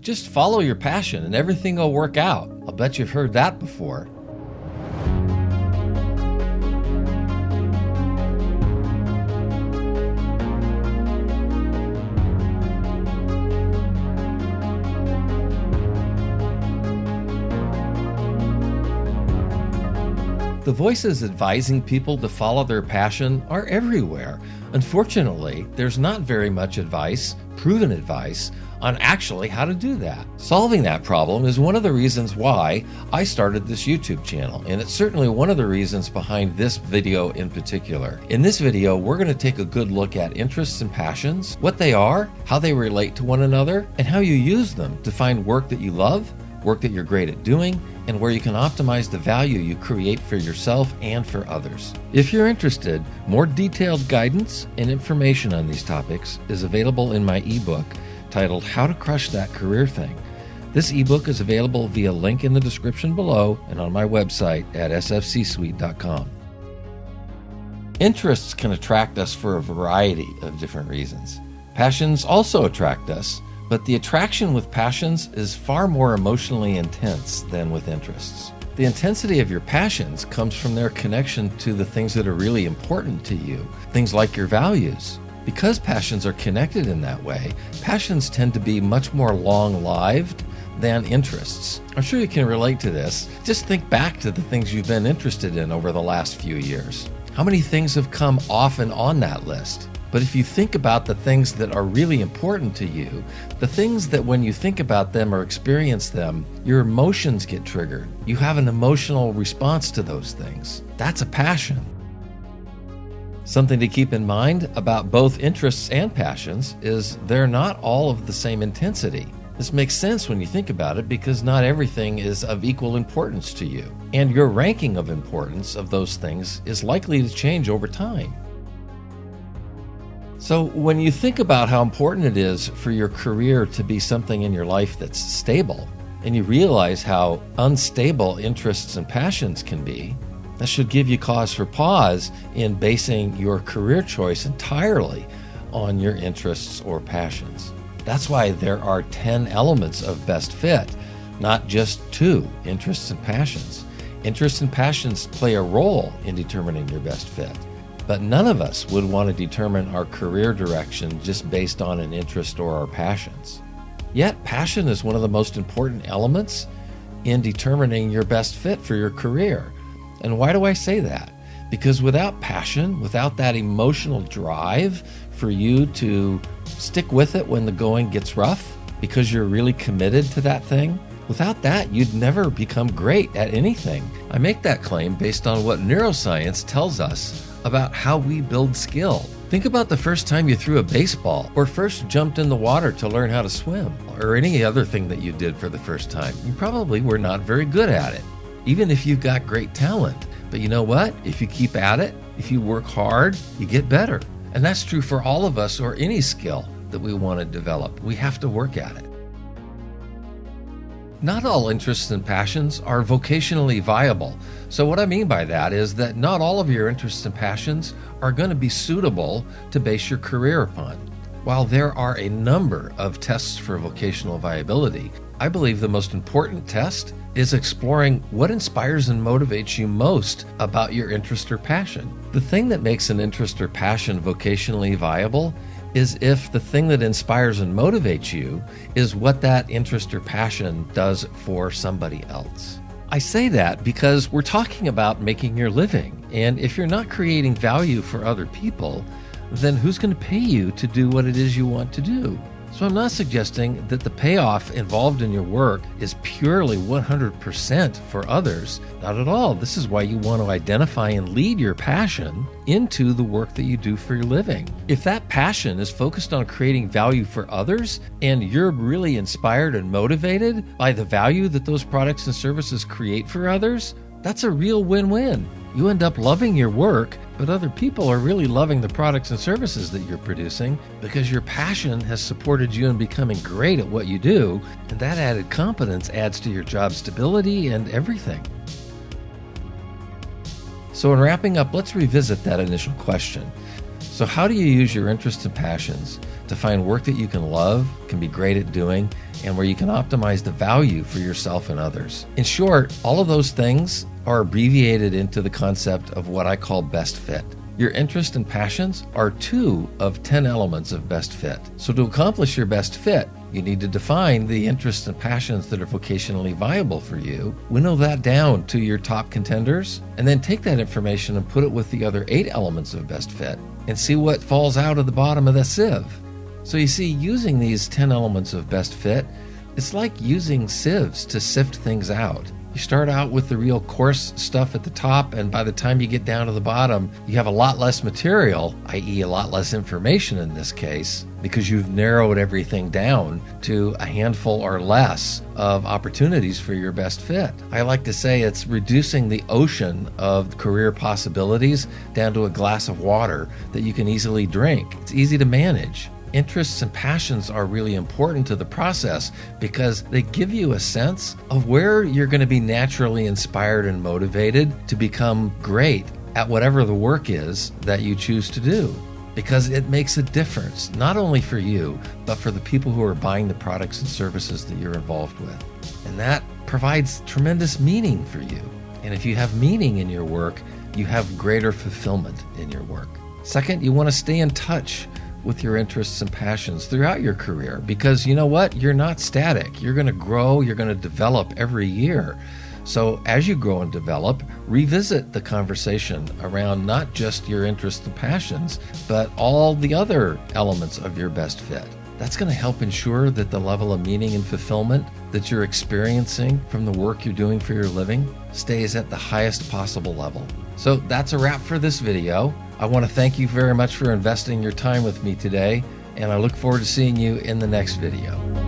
Just follow your passion and everything will work out. I'll bet you've heard that before. The voices advising people to follow their passion are everywhere. Unfortunately, there's not very much advice, proven advice, on actually how to do that. Solving that problem is one of the reasons why I started this YouTube channel, and it's certainly one of the reasons behind this video in particular. In this video, we're going to take a good look at interests and passions, what they are, how they relate to one another, and how you use them to find work that you love, work that you're great at doing, and where you can optimize the value you create for yourself and for others. If you're interested, more detailed guidance and information on these topics is available in my ebook titled How to Crush That Career Thing. This ebook is available via link in the description below and on my website at SFC-SUITE.com. Interests can attract us for a variety of different reasons. Passions also attract us, but the attraction with passions is far more emotionally intense than with interests. The intensity of your passions comes from their connection to the things that are really important to you, things like your values. Because passions are connected in that way, passions tend to be much more long-lived than interests. I'm sure you can relate to this. Just think back to the things you've been interested in over the last few years. How many things have come off and on that list? But if you think about the things that are really important to you, the things that when you think about them or experience them, your emotions get triggered. You have an emotional response to those things. That's a passion. Something to keep in mind about both interests and passions is they're not all of the same intensity. This makes sense when you think about it because not everything is of equal importance to you. And your ranking of importance of those things is likely to change over time. So when you think about how important it is for your career to be something in your life that's stable, and you realize how unstable interests and passions can be, that should give you cause for pause in basing your career choice entirely on your interests or passions. That's why there are 10 elements of best fit, not just 2, interests and passions. Interests and passions play a role in determining your best fit. But none of us would want to determine our career direction just based on an interest or our passions. Yet, passion is one of the most important elements in determining your best fit for your career. And why do I say that? Because without passion, without that emotional drive for you to stick with it when the going gets rough, because you're really committed to that thing, without that, you'd never become great at anything. I make that claim based on what neuroscience tells us about how we build skill. Think about the first time you threw a baseball, or first jumped in the water to learn how to swim, or any other thing that you did for the first time. You probably were not very good at it, even if you've got great talent. But you know what? If you keep at it, if you work hard, you get better. And that's true for all of us or any skill that we want to develop. We have to work at it. Not all interests and passions are vocationally viable. So what I mean by that is that not all of your interests and passions are going to be suitable to base your career upon. While there are a number of tests for vocational viability, I believe the most important test is exploring what inspires and motivates you most about your interest or passion. The thing that makes an interest or passion vocationally viable is if the thing that inspires and motivates you is what that interest or passion does for somebody else. I say that because we're talking about making your living, and if you're not creating value for other people, then who's going to pay you to do what it is you want to do? So I'm not suggesting that the payoff involved in your work is purely 100% for others. Not at all. This is why you want to identify and lead your passion into the work that you do for your living. If that passion is focused on creating value for others, and you're really inspired and motivated by the value that those products and services create for others, that's a real win-win. You end up loving your work, but other people are really loving the products and services that you're producing because your passion has supported you in becoming great at what you do, and that added competence adds to your job stability and everything. So in wrapping up, let's revisit that initial question. So how do you use your interests and passions to find work that you can love, can be great at doing, and where you can optimize the value for yourself and others. In short, all of those things are abbreviated into the concept of what I call best fit. Your interests and passions are 2 of 10 elements of best fit. So to accomplish your best fit, you need to define the interests and passions that are vocationally viable for you, winnow that down to your top contenders, and then take that information and put it with the other 8 elements of best fit and see what falls out of the bottom of the sieve. So you see, using these 10 elements of best fit, it's like using sieves to sift things out. You start out with the real coarse stuff at the top, and by the time you get down to the bottom, you have a lot less material, i.e. a lot less information in this case, because you've narrowed everything down to a handful or less of opportunities for your best fit. I like to say it's reducing the ocean of career possibilities down to a glass of water that you can easily drink. It's easy to manage. Interests and passions are really important to the process because they give you a sense of where you're going to be naturally inspired and motivated to become great at whatever the work is that you choose to do. Because it makes a difference, not only for you, but for the people who are buying the products and services that you're involved with. And that provides tremendous meaning for you. And if you have meaning in your work, you have greater fulfillment in your work. Second, you want to stay in touch with your interests and passions throughout your career, because you know what? You're not static. You're going to grow, you're going to develop every year. So as you grow and develop, revisit the conversation around not just your interests and passions, but all the other elements of your best fit. That's going to help ensure that the level of meaning and fulfillment that you're experiencing from the work you're doing for your living stays at the highest possible level. So that's a wrap for this video. I want to thank you very much for investing your time with me today, and I look forward to seeing you in the next video.